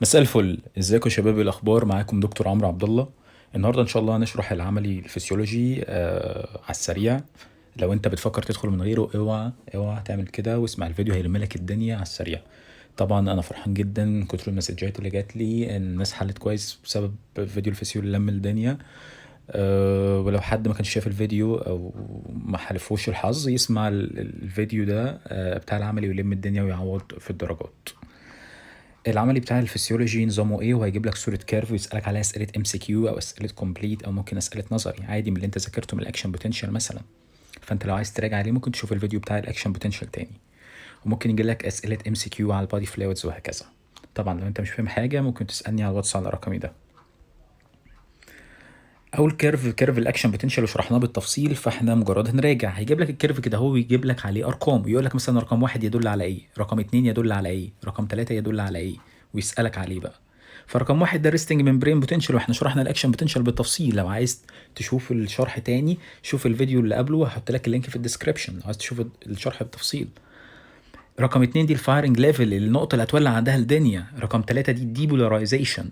مساء الفل، ازيكم يا شباب؟ إيه الاخبار؟ معاكم دكتور عمرو عبد الله. النهارده ان شاء الله هنشرح العملي الفسيولوجي على السريع. لو انت بتفكر تدخل من غيره اوعى تعمل كده، واسمع الفيديو هيلم لك الدنيا على السريع. طبعا انا فرحان جدا من كتر المسجات اللي جات لي، الناس حلت كويس بسبب فيديو الفسيولوجي اللي لم الدنيا. ولو حد ما كانش شاف الفيديو او ما حلفوش الحظ يسمع الفيديو ده بتاع العملي ويلم الدنيا ويعوض في الدرجات. العملي بتاع الفسيولوجي نظامه ايه؟ وهيجيب لك صوره كيرف ويسالك عليها اسئله ام سي كيو او اسئله كومبليت او ممكن اسئله نظري عادي من اللي انت ذاكرته من الاكشن بوتنشال مثلا. فانت لو عايز تراجع عليه ممكن تشوف الفيديو بتاع الاكشن بوتنشال تاني. وممكن يجي لك اسئله ام سي كيو على البادي فلويدز وهكذا. طبعا لو انت مش فاهم حاجه ممكن تسالني على الواتس على رقمي ده. اول كيرف الاكشن بوتنشال وشرحناه بالتفصيل، فاحنا مجرد هنراجع. هيجيب لك الكيرف كده، هو يجيب لك عليه ارقام ويقول لك مثلا رقم واحد يدل على ايه، رقم اتنين يدل على ايه، رقم تلاتة يدل على ايه، ويسالك عليه بقى. فرقم واحد ده ريستنج ممبرين بوتنشال، واحنا شرحنا الاكشن بوتنشال بالتفصيل. لو عايز تشوف الشرح تاني شوف الفيديو اللي قبله، هحط لك اللينك في الديسكربشن لو عايز تشوف الشرح بالتفصيل. رقم اتنين دي الفايرنج ليفل، النقطة اللي هتولع عندها الدنيا. رقم تلاتة دي الديبولاريزيشن.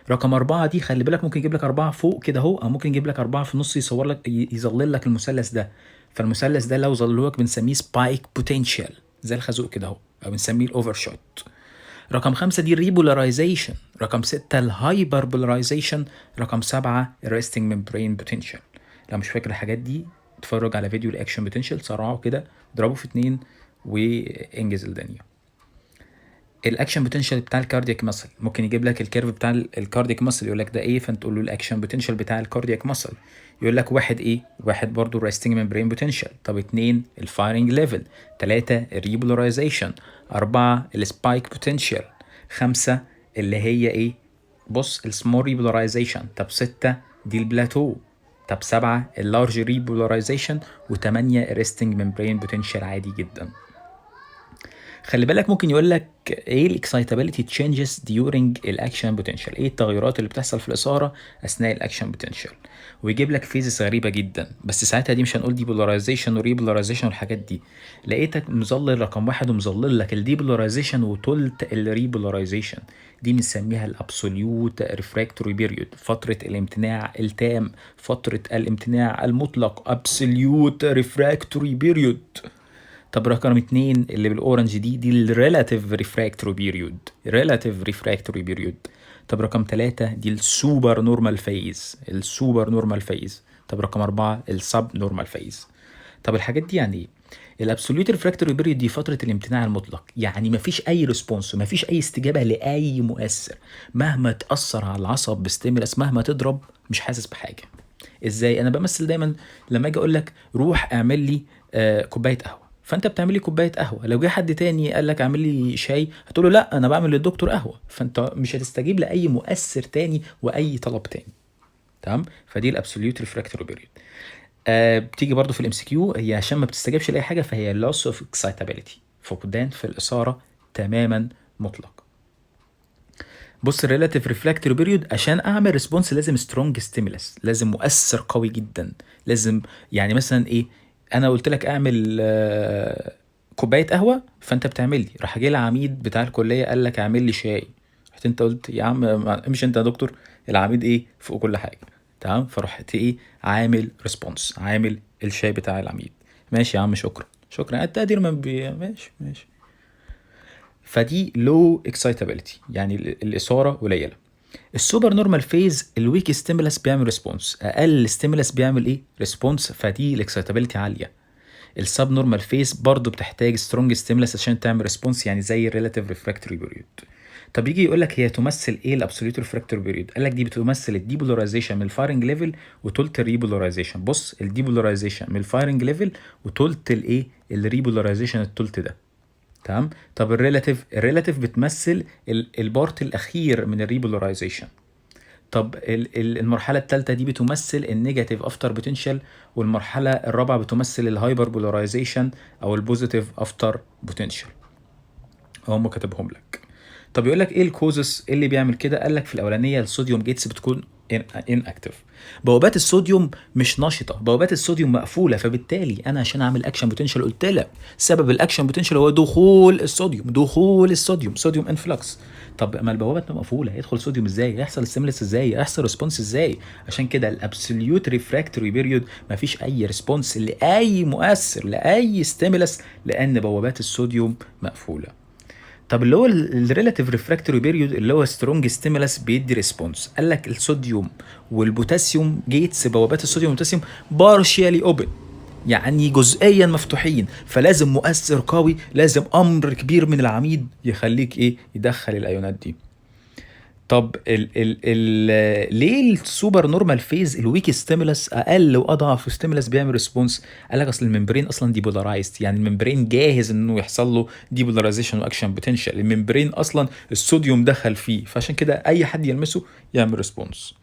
رقم أربعة دي خلي بالك ممكن يجيب لك أربعة فوق كده أهو، أو ممكن يجيب لك أربعة في النص يصور لك يظلل لك المثلث ده. فالمثلث ده لو ظللوك بنسميه سبايك بوتنشال زي الخازوق كده أهو، أو بنسميه الأوفر شوت. رقم خمسة دي الريبولاريزيشن. رقم ستة الهايبر بولاريزيشن. رقم سبعة الريستنج ممبرين بوتنشال. لو مش فاكر الحاجات دي اتفرج على فيديو الاكشن بوتنشال، سرعه كده اضربه في اتنين وانجز الدنيا. الاكشن بوتنشال بتاع الكاردياك ماسل ممكن يجيب لك الكيرف بتاع الكاردياك ماسل، يقول لك ده ايه، فانت تقول له الاكشن بوتنشال بتاع الكاردياك ماسل. يقول لك واحد ايه، واحد برضو الريستنج ممبرين بوتنشال. طب اتنين الفايرنج ليفل، تلاتة الريبولاريزيشن، أربعة السبايك بوتنشال، خمسة اللي هي ايه، بص السمول ريبولاريزيشن. طب ستة دي البلاتو. طب سبعة اللارج ريبولاريزيشن، وتمانية الريستنج ممبرين بوتنشال عادي جدا. خلي بالك ممكن يقول لك ايه الاكسايتابيليتي تشينجز ديورنج الاكشن بوتنشال، ايه التغيرات اللي بتحصل في الاثاره اثناء الاكشن بوتنشال. ويجيب لك فيزز غريبه جدا، بس ساعتها دي مش هنقول ديبولاريزيشن وريبولاريزيشن والحاجات دي. لقيتك مظلل رقم واحد ومظلل لك الديبولاريزيشن وتلت الريبولاريزيشن. دي بنسميها الابسوليوت ريفراكتوري بيريود، فتره الامتناع التام، فتره الامتناع المطلق، ابسوليوت ريفراكتوري بيريود. طب رقم اتنين اللي بالاورنج دي الريلاتيف ريفراكتوري بيريود، ريلاتيف ريفراكتوري بيريود. طب رقم تلاتة دي السوبر نورمال فيز، السوبر نورمال فيز. طب رقم أربعة السب نورمال فيز. طب الحاجات دي يعني ايه؟ الابسوليوت ريفراكتوري بيريود دي فتره الامتناع المطلق، يعني مفيش اي ريسبونس، مفيش اي استجابه لاي مؤثر. مهما تاثر على العصب بستيمولس، مهما تضرب مش حاسس بحاجه. ازاي؟ انا بمثل دايما لما اجي اقول لك روح اعمل لي كوبايه قهوه، فانت بتعمل لي كوبايه قهوه. لو جه حد تاني قال لك اعمل لي شاي هتقول له لا انا بعمل للدكتور قهوه، فانت مش هتستجيب لاي مؤثر تاني واي طلب تاني. تمام؟ فدي الابسوليوت ريفراكتوري بيريود. بتيجي برضو في الام سي كيو، هي عشان ما بتستجابش لاي حاجه فهي لوس اوف اكسايتابيليتي، فقدان في الاثاره تماما مطلق. بص الريلاتيف ريفراكتوري بيريود، عشان اعمل ريسبونس لازم سترونج ستيمولس، لازم مؤثر قوي جدا. لازم يعني مثلا ايه، انا قلت لك اعمل كوبايه قهوه فانت بتعمل لي، راح جه العميد بتاع الكليه قال لك اعمل لي شاي، رحت انت قلت يا عم مش انت يا دكتور، العميد ايه فوق كل حاجه. تمام؟ فرحت ايه عامل ريسبونس، عامل الشاي بتاع العميد. ماشي يا عم، شكرا شكرا، التقدير من ماشي ماشي. فدي لو اكسايتابيليتي، يعني الاثاره قليله. السوبر نورمال فيز الويك ستيمولس بيعمل ريسبونس، اقل ستيمولس بيعمل ايه ريسبونس، فدي الاكسايتابيليتي عاليه. السب نورمال فيز برضه بتحتاج سترونج ستيمولس عشان تعمل ريسبونس، يعني زي الريلاتيف ريفراكتوري بيريود. طب يجي يقول لك هي تمثل ايه الابسوليوت ريفراكتوري بيريود؟ قال لك دي بتمثل الديبولاريزيشن من الفايرنج ليفل وتلت الريبولاريزيشن. بص الديبولاريزيشن من الفايرنج ليفل وتلت الايه الريبولاريزيشن التلت ده. تمام؟ طب الريلاتيف بتمثل البارت الاخير من الريبولاريزيشن. طب المرحله الثالثه دي بتمثل النيجاتيف افتر بوتنشال، والمرحله الرابعه بتمثل الهايبر بولاريزيشن او البوزيتيف افتر بوتنشال. هم كاتبهم لك. طب يقول لك ايه الكوزس اللي بيعمل كده؟ قال لك في الاولانيه الصوديوم جيتس بتكون inactive. بوابات الصوديوم مش نشطه، بوابات الصوديوم مقفوله، فبالتالي انا عشان اعمل اكشن بوتنشال قلت لك سبب الاكشن بوتنشال هو دخول الصوديوم، دخول الصوديوم، صوديوم انفلكس. طب ما البوابات مقفوله، هيدخل صوديوم ازاي؟ هيحصل ستيمولس ازاي؟ هيحصل ريسبونس ازاي؟ عشان كده الابسوليوت ريفراكتوري بيريود مفيش اي ريسبونس لاي مؤثر لاي ستيمولس لان بوابات الصوديوم مقفوله. طب اللي هو الريلاتيف ريفراكتوري بيريود اللي هو سترونج ستيمولس بيدي ريسبونس، قال لك الصوديوم والبوتاسيوم جيتس، بوابات الصوديوم والبوتاسيوم بارشيالي اوبن، يعني جزئيا مفتوحين، فلازم مؤثر قوي، لازم امر كبير من العميد يخليك ايه يدخل الايونات دي. طب ليه السوبر نورمال فيز الويك ستيمولس اقل واضعف ستيمولس بيعمل ريسبونس؟ قال لك اصل الممبرين اصلا ديبولارايزد، يعني الممبرين جاهز انه يحصل له ديبولاريزيشن واكشن بوتنشال، الممبرين اصلا الصوديوم دخل فيه، فعشان كده اي حد يلمسه يعمل ريسبونس.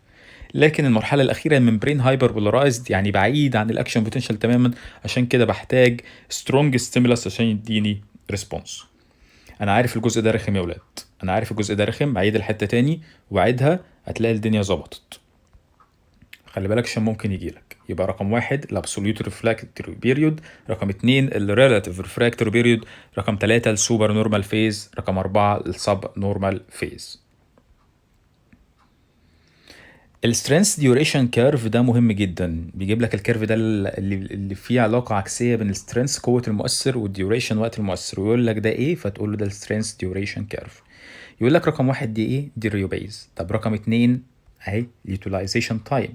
لكن المرحله الاخيره الممبرين هايبر بولارايزد، يعني بعيد عن الاكشن بوتنشال تماما، عشان كده بحتاج سترونج ستيمولس عشان يديني ريسبونس. انا عارف الجزء ده رخم يا ولاد، انا عارف الجزء ده رخم، عيد الحته تاني وعيدها هتلاقي الدنيا ظبطت. خلي بالك عشان ممكن يجيلك. يبقى رقم 1 الابسوليوت ريفراكتوري بيريود، رقم 2 الريلاتيف ريفراكتوري بيريود، رقم 3 السوبر نورمال فيز، رقم 4 السب نورمال فيز. السترينث ديوريشن كيرف ده مهم جدا، بيجيب لك الكيرف ده اللي فيه علاقه عكسيه بين السترينث قوه المؤثر والديوريشن وقت المؤثر، ويقول لك ده ايه فتقول له ده السترينث ديوريشن كيرف. يقول لك رقم 1 دي ايه؟ دي الريوبيز. طب رقم 2 اهي اليوتيلايزيشن تايم.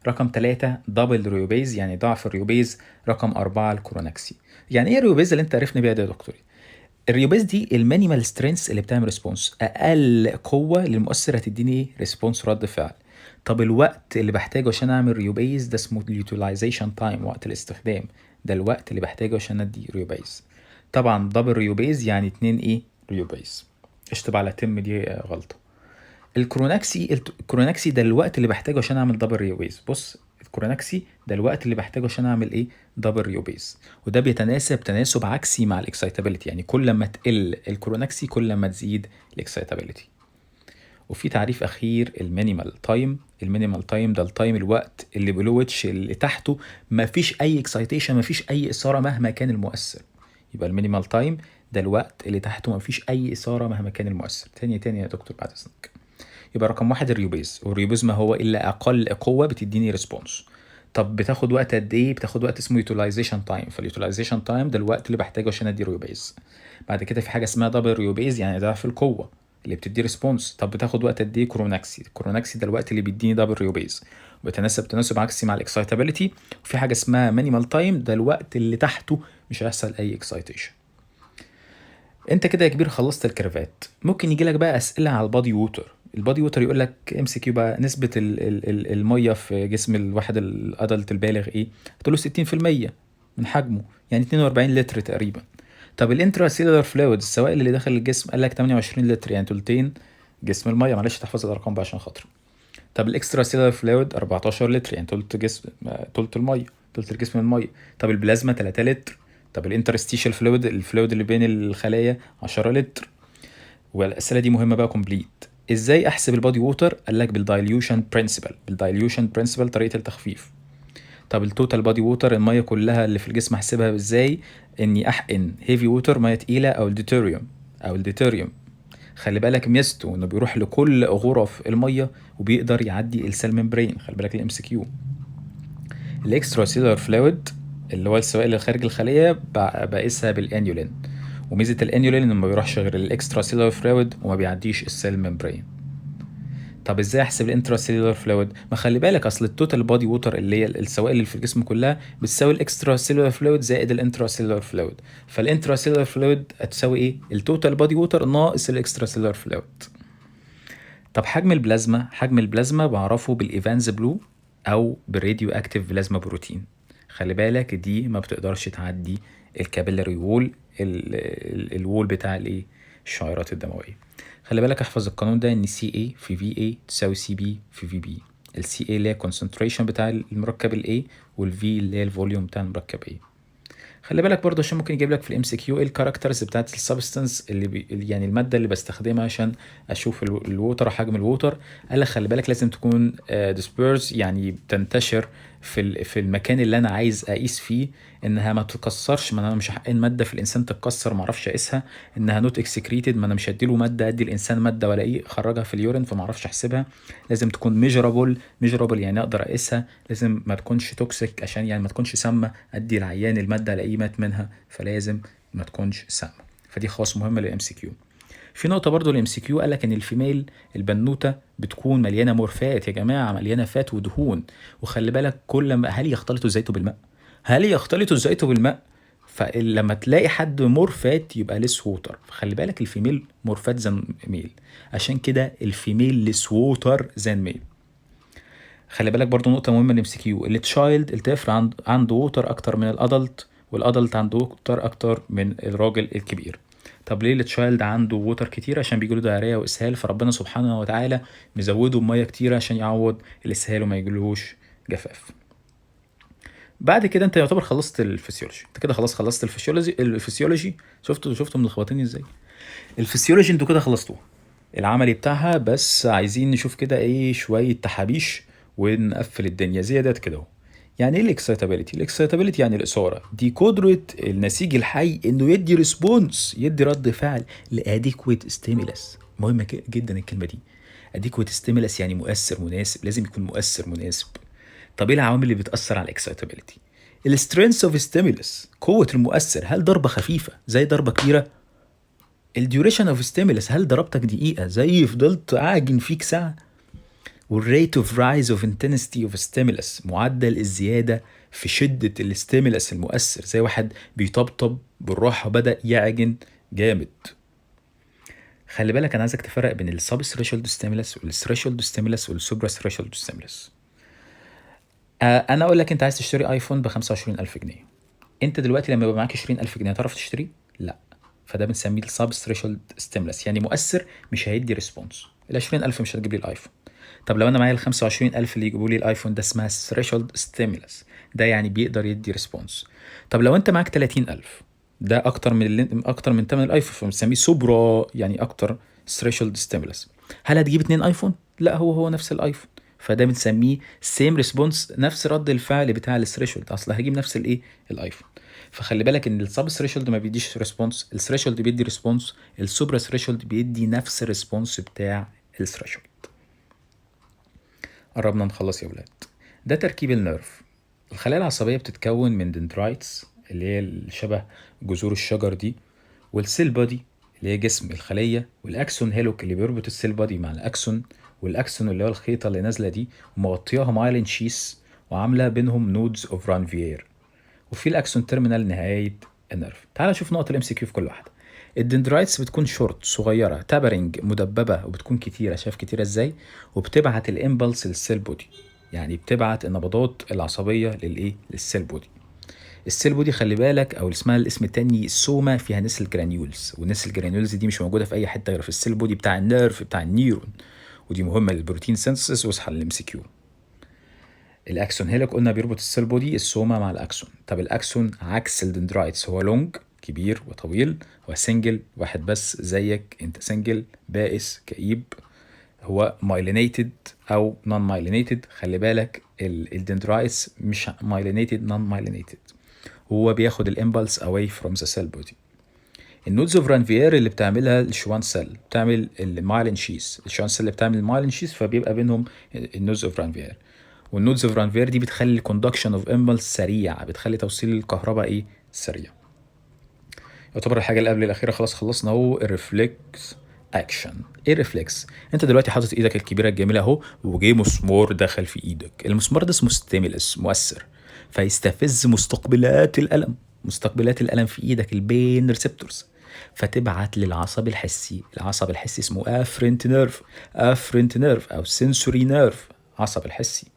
رقم 3 دبل ريوبيز يعني ضعف الريوبيز. رقم 4 الكوروناكسي. يعني ايه الريوبيز اللي انت عرفني بيها ده يا دكتور؟ الريوبيز دي المينيمال سترينث اللي بتعمل ريسبونس، اقل قوه للمؤثر هتديني ايه؟ ريسبونس، رد فعل. طب الوقت اللي بحتاجه عشان اعمل ريوبيز ده اسمه اليوتيلايزيشن تايم، وقت الاستخدام، ده الوقت اللي بحتاجه عشان ادي ريوبيز. طبعا دبل ريوبيز يعني 2 ايه؟ ريوبيز. اشطب على تم دي غلطه. الكوروناكسي ده الوقت اللي بحتاجه عشان اعمل دبل ريوبيز. بص الكوروناكسي ده الوقت اللي بحتاجه عشان اعمل ايه؟ دبل ريوبيز. وده بيتناسب تناسب عكسي مع الاكسايتابيلتي، يعني كل ما تقل الكوروناكسي كل ما تزيد الاكسايتابيلتي. وفي تعريف اخير المينيمال تايم. المينيمال تايم ده التايم الوقت اللي بلو ويتش اللي تحته مفيش اي اكسايتيشن، مفيش اي اثاره مهما كان المؤثر. يبقى المينيمال تايم ده الوقت اللي تحته مفيش اي اثاره مهما كان المؤثر. تاني يا دكتور بعد اذنك. يبقى رقم 1 الريوبيز، والريوبيز ما هو الا اقل قوه بتديني ريسبونس. طب بتاخد وقت قد ايه؟ بتاخد وقت اسمه يوتيلايزيشن تايم، فاليوتيلايزيشن تايم ده الوقت اللي بحتاجه عشان ادي ريوبيز. بعد كده في حاجه اسمها دبل ريوبيز يعني ضعف القوه اللي بتدي ريسبونس. طب بتاخد وقت قد ايه؟ كوروناكسي. الكوروناكسي ده الوقت اللي بيديني دبل ريوبيز، وبيتناسب تناسب عكسي مع الاكسايتابيلتي. وفي حاجه اسمها مينيمال تايم ده الوقت اللي تحته مش هيحصل اي اكسايتيشن. انت كده يا كبير خلصت الكيرفات. ممكن يجي لك بقى اسئله على البادي ووتر. البادي ووتر يقول لك ام سي كيو بقى نسبه الميه في جسم الواحد الادلت البالغ ايه؟ هتقول له 60% من حجمه، يعني 42 لتر تقريبا. طب الانترا سيلولار فلويد السوائل اللي داخل الجسم قال لك 28 لتر، يعني تلتين جسم الميه. معلش تحفظ الارقام بقى عشان خاطري. طب الاكسترا سيلولار فلويد 14 لتر، يعني تلت جسم، تلت الميه، تلت الجسم الميه. طب البلازما 3 لتر. طب الانترستيشال فلويد الفلويد اللي بين الخلايا 10 لتر. والاسئله دي مهمه بقى كومبليت. ازاي احسب البادي ووتر؟ قال لك بالدايليوشن برنسبل. بالدايليوشن برنسبل طريقه التخفيف. طب التوتال بادي ووتر الميه كلها اللي في الجسم احسبها ازاي؟ اني احقن هيفي ووتر ميه تقيله او الديتيريوم. خلي بالك ميزته انه بيروح لكل غرف الميه وبيقدر يعدي السيل ممبرين. خلي بالك الام سي كيو. الاكسترا سيلولار فلويد اللي هو السوائل اللي خارج الخليه بقيسها بالانيولين. وميزه الانيولين انه ما بيروحش غير الاكسترا سيلولار فلويد وما بيعديش السيل ممبرين. طب ازاي احسب الانترا سيلولار فلويد؟ ما خلي بالك اصل التوتال بادي ووتر اللي هي السوائل اللي في الجسم كلها بتساوي الاكسترا سيلولار فلويد زائد الانترا سيلولار فلويد. فالانترا سيلولار فلويد هتساوي ايه؟ التوتال بادي ووتر ناقص الاكسترا سيلولار فلويد. طب حجم البلازما بعرفه بالايفانز بلو او بالراديو اكتيف بلازما بروتين. خلي بالك دي ما بتقدرش تعدي الكابيلاري وول، الوول بتاع الايه؟ الشعيرات الدمويه. خلي بالك احفظ القانون ده ان سي اي في في اي تساوي سي بي في في بي. السي اي اللي هي concentration بتاع المركب الاي، والفي اللي هي الفوليوم بتاع المركب اي. خلي بالك برضه عشان ممكن يجيب لك في الام سي كيو ايه الكاركترز بتاعت السبستانس يعني الماده اللي بستخدمها عشان اشوف الووتر، حجم الووتر. قال لك خلي بالك لازم تكون ديسبيرس، يعني بتنتشر في المكان اللي انا عايز اقيس فيه، انها ما تتكسرش، ما انا مش حقين ماده في الانسان تتكسر ما اعرفش اقيسها. انها نوت اكسكريتد، ما انا مش هديله ماده ادي الانسان ماده ولا ايه خرجها في اليورين فما اعرفش احسبها. لازم تكون ميجرابل يعني اقدر اقيسها. لازم ما تكونش توكسيك عشان يعني ما تكونش سامه ادي العيان الماده الاقيه مات منها، فلازم ما تكونش سامه. فدي خواص مهمه للام سي كيو. في نقطه برضو الام سي كيو قال لك ان الفيميل البنوته بتكون مليانه مورفات يا جماعه، مليانه فات ودهون. وخلي بالك كل ما هل يختلط الزيت بالماء؟ هل يختلط الزيت بالماء؟ فلما تلاقي حد مورفات يبقى ليس ووتر، فخلي بالك الفيميل مورفات زان ميل، عشان كده الفيميل ليس ووتر زان ميل. خلي بالك برضو نقطة مهمة للام سي كيو، التشايلد الطفل عنده ووتر أكتر من الأدلت، والأدلت عنده ووتر أكتر من الراجل الكبير. طب ليه التشايلد عنده ووتر كتير؟ عشان بيجيله دايريا وإسهال، فربنا سبحانه وتعالى مزوده بمية كتيرة عشان يعوض الإسهال وما يجيلهوش جفاف. بعد كده انت يعتبر خلصت الفسيولوجي، انت كده خلاص خلصت الفسيولوجي. شفتوا ملخبطين ازاي؟ الفسيولوجي انتوا كده خلصتوه العملي بتاعها، بس عايزين نشوف كده ايه شويه تحابيش ونقفل الدنيا زيادات كده اهو. يعني ايه الاكسايتابيليتي؟ الاكسايتابيليتي يعني الاثاره، دي قدره النسيج الحي انه يدي ريسبونس، يدي رد فعل لاديكويت ستيمولس. مهمه جدا الكلمه دي، اديكويت ستيمولس يعني مؤثر مناسب، لازم يكون مؤثر مناسب. طب ايه العوامل اللي بتاثر على الاكسايتابيليتي؟ السترينث اوف ستيمولس، قوه المؤثر، هل ضربه خفيفه زي ضربه كبيره؟ الديوريشن اوف ستيمولس، هل ضربتك دقيقه زي فضلت اعجن فيك ساعه؟ والريت اوف رايز اوف انتنسيتي اوف ستيمولس، معدل الزياده في شده الستيمولس المؤثر، زي واحد بيطبطب بالراحه بدا يعجن جامد. خلي بالك انا عايزك تفرق بين السب ثريشولد ستيمولس والثريشولد ستيمولس والسوبرا ثريشولد ستيمولس. انا اقول لك انت عايز تشتري ايفون ب 25000 جنيه، انت دلوقتي لما يبقى معاك 20000 جنيه هتعرف تشتريه؟ لا. فده بنسميه السب ثريشولد ستيمولس، يعني مؤثر مش هيدي ريسبونس. ال 20000 مش هتجيب لي الايفون. طب لو انا معايا ال 25000 اللي يجيبوا لي الايفون، ده اسمها ثريشولد ستيمولس، ده يعني بيقدر يدي ريسبونس. طب لو انت معاك 30000، ده اكتر من ثمن الايفون، فبنسميه سوبرا يعني اكتر ثريشولد ستيمولس. هل هتجيب 2 ايفون؟ لا، هو نفس الايفون. فده بنسميه سيم ريسبونس، نفس رد الفعل بتاع الثريشولد، اصل هجيب نفس الايه الايفون. فخلي بالك ان السب ثريشولد ما بيديش ريسبونس، الثريشولد بيدي ريسبونس، السوبرا ثريشولد بيدي نفس الريسبونس بتاع الثريشولد. قربنا نخلص يا ولاد. ده تركيب النيرف. الخلايا العصبيه بتتكون من دندرايتس اللي هي شبه جذور الشجر دي، والسيل بودي اللي هي جسم الخليه، والاكسون هيلوك اللي بيربط السيل بودي مع الاكسون، والاكسون اللي هو الخيطه اللي نازله دي ومغطياها مايلين شيس وعامله بينهم نودز اوف رانفيير، وفي الاكسون تيرمينال نهايه النيرف. تعال نشوف نقط الام سي كيو في كل واحده. الدندرايتس بتكون شورت صغيره تابرنج مدببه، وبتكون كتيره، شايف كتيره ازاي؟ وبتبعت الامبلس للسيل بودي، يعني بتبعت النبضات العصبيه للسيل بودي. السيل بودي خلي بالك، او اسمها الاسم التاني السوما، فيها نسل جرانيولز، والنسل جرانيولز دي مش موجوده في اي حته غير في السيل بودي بتاع النيرف بتاع النيرون، ودي مهمه للبروتين سينثيسيس. واصحى للام سي كيو. الاكسون هيلك قلنا بيربط السيل بودي السوما مع الاكسون. طب الاكسون عكس الدندرايتس، هو لونج كبير وطويل، هو سنجل واحد بس زيك انت، سنجل بائس كئيب. هو مايلينيتد او نون مايلينيتد، خلي بالك الدندرايتس مش مايلينيتد، نون مايلينيتد، هو بياخد الامبلس اواي فروم ذا سيل بودي. النودز اوف رانفيير اللي بتعملها الشوان سيل بتعمل المايلين شيس، الشوان سيل اللي بتعمل المايلين شيس، فبيبقى بينهم النودز اوف رانفيير. والنودز اوف رانفير دي بتخلي الكوندكشن اوف امبلس سريع، بتخلي توصيل الكهرباء سريع. يعتبر الحاجه اللي قبل الاخيره خلاص خلصنا اهو، الريفلكس اكشن. ايه الريفلكس؟ انت دلوقتي حاطط ايدك الكبيره الجميله اهو، وجه مسمار دخل في ايدك، المسمار ده اسمه ستيمولس، مؤثر، فيستفز مستقبلات الالم في ايدك، البين ريسبتورز، فتبعت للعصب الحسي. العصب الحسي اسمه افرنت نيرف او سنسوري نيرف، عصب الحسي.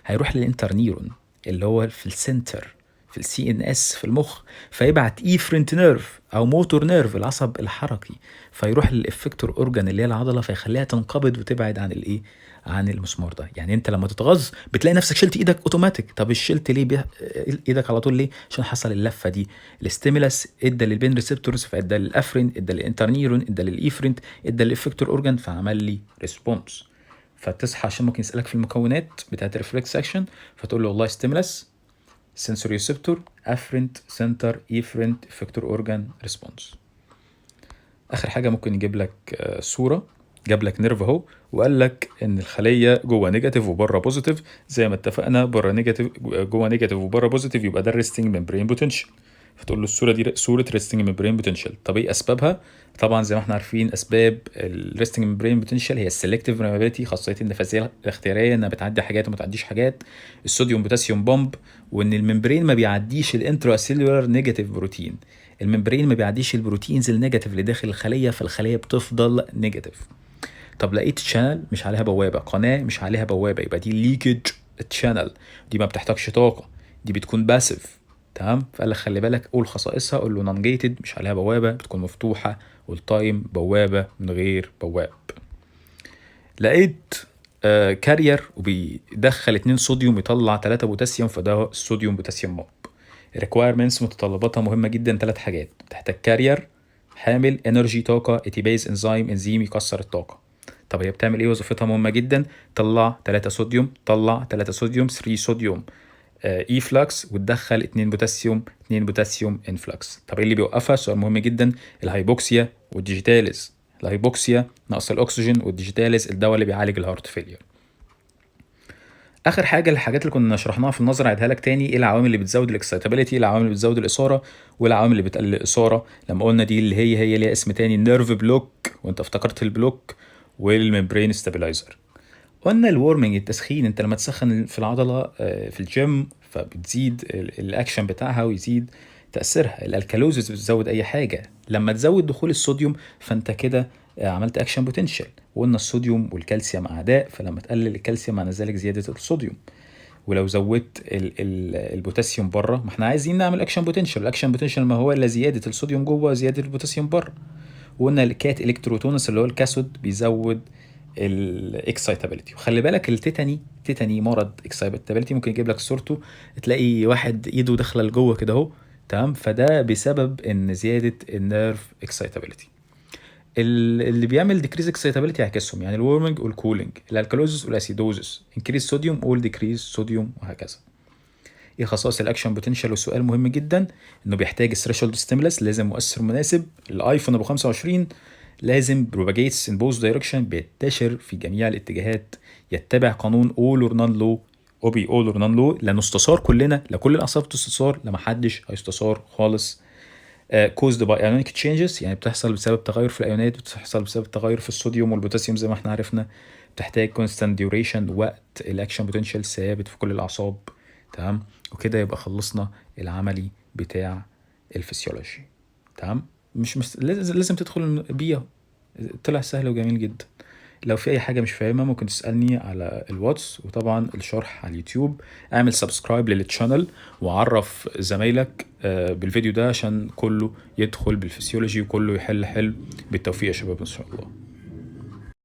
هيروح للانترنيرون اللي هو في السنتر في السي ان اس في المخ، فيبعت ايفرنت نيرف او موتور نيرف العصب الحركي، فيروح للافكتور اورجان اللي هي العضله، فيخليها تنقبض وتبعد عن الايه، عن المسمار ده. يعني انت لما تتغاظ بتلاقي نفسك شلت ايدك اوتوماتيك. طب شلت ليه ايدك على طول ليه؟ عشان حصل اللفه دي. الاستيمولاس ادى للبين ريسبتورز، فادى للافرين، ادى للانترنيرون، ادى للايفرنت، ادى للافكتور اورجان، فعمل لي ريسبونس. فتصحى عشان ممكن يسالك في المكونات بتاعت الريفلكس اكشن، فتقول له والله ستيمولاس، sensory receptor, afferent, center, efferent, effector organ, response. اخر حاجه ممكن يجيب لك صوره، جاب لك نيرف اهو وقال لك ان الخليه جوه نيجاتيف وبره بوزيتيف، زي ما اتفقنا بره نيجاتيف جوه نيجاتيف وبره بوزيتيف، يبقى ده الريستنج ممبرين بوتنشال. فتقول له الصوره دي صوره ريستنج ممبرين بوتنشال. طب ايه اسبابها؟ طبعا زي ما احنا عارفين اسباب الريستنج ممبرين بوتنشال هي السلكتيف فيرمابيلتي، خاصيه النفاذيه الاختياريه، انها بتعدي حاجات وما تعديش حاجات، الصوديوم بوتاسيوم بومب، وان الممبرين ما بيعديش الانترا سيلولار نيجاتيف بروتين. الممبرين ما بيعديش البروتينز النيجاتيف اللي داخل الخليه، فالخليه بتفضل نيجاتيف. طب لقيت شانل مش عليها بوابه، قناه مش عليها بوابه، يبقى دي ليكج تشانل، دي ما بتحتاجش طاقه، دي بتكون باسيف. تمام. فقال لك خلي بالك، قول خصائصها، قول له نون جيتد مش عليها بوابه، بتكون مفتوحه، والتايم بوابه من غير بواب. لقيت كارير وبيدخل 2 صوديوم يطلع 3 بوتاسيوم، فده الصوديوم بوتاسيوم موب. requirements متطلباتها مهمه جدا، 3 حاجات. بتحتاج كارير حامل انرجي طاقه، اتيبيز انزيم يكسر الطاقه. طب هي بتعمل ايه؟ وظيفتها مهمه جدا، طلع 3 صوديوم، طلع 3 صوديوم، 3 صوديوم اي فلكس، وتدخل 2 بوتاسيوم، 2 بوتاسيوم انفلكس. طب ايه اللي بيوقفها؟ سؤال مهم جدا، الهايبوكسيا والديجيتاليز. الهايبوكسيا نقص الاكسجين، والديجيتاليز الدواء اللي بيعالج الهارت فيلير. اخر حاجه الحاجات اللي كنا شرحناها في النظر عيدها لك تاني، ايه العوامل اللي بتزود الاكسايتابيليتي، العوامل اللي بتزود الاثاره، والعوامل اللي بتقلل الاثاره. لما قلنا دي اللي هي ليها اسم تاني، النيرف بلوك، وانت افتكرت البلوك، والممبرين ستابلايزر. قلنا الورمنج التسخين، انت لما تسخن في العضله في الجيم فبتزيد الاكشن بتاعها ويزيد تاثيرها. الالكالوزز بتزود اي حاجه، لما تزود دخول الصوديوم فانت كده عملت اكشن بوتنشال. وقلنا الصوديوم والكالسيوم اعداء، فلما تقلل الكالسيوم معنى ذلك زياده الصوديوم. ولو زودت البوتاسيوم بره، ما احنا عايزين نعمل اكشن بوتنشال، الاكشن بوتنشال ما هو الا زياده الصوديوم جوه زياده البوتاسيوم بره. وقلنا الكات الكتروتونس اللي هو الكاثود بيزود الاكسايتابيلتي. وخلي بالك تيتاني مرض اكسايتابيلتي ممكن يجيب لك صورته، تلاقي واحد ايده داخله لجوه كده اهو. تمام. فده بسبب ان زياده النيرف اكسايتابيلتي. اللي بيعمل ديكريز اكسايتابيلتي يعكسهم، يعني الورمنج والكولينج، الالكالوزس والاسيدوزس، انكريز صوديوم اول ديكريز صوديوم، وهكذا. ايه خصائص الاكشن بوتنشال؟ والسؤال مهم جدا، انه بيحتاج الثريشولد ستيمولاس، لازم مؤثر مناسب. الايفون ابو 25 لازم propagates in both direction، بينتشر في جميع الاتجاهات، يتبع قانون all or none law، اوبي all or none law، لا نستثار كلنا، لا كل الاعصاب تستثار، لا محدش هيستثار خالص. caused by ionic changes، يعني بتحصل بسبب تغير في الايونات، بتحصل بسبب تغير في الصوديوم والبوتاسيوم زي ما احنا عرفنا. بتحتاج constant duration، وقت الاكشن بوتنشال ثابت في كل الاعصاب. تمام. وكده يبقى خلصنا العملي بتاع الفسيولوجي. تمام. مش لازم تدخل بيه، طلع سهل وجميل جدا. لو في اي حاجه مش فاهمها ممكن تسالني على الواتس، وطبعا الشرح على اليوتيوب. اعمل سبسكرايب للتشانل وعرف زمايلك بالفيديو ده عشان كله يدخل بالفسيولوجي وكله يحل حلو. بالتوفيق يا شباب ان شاء الله.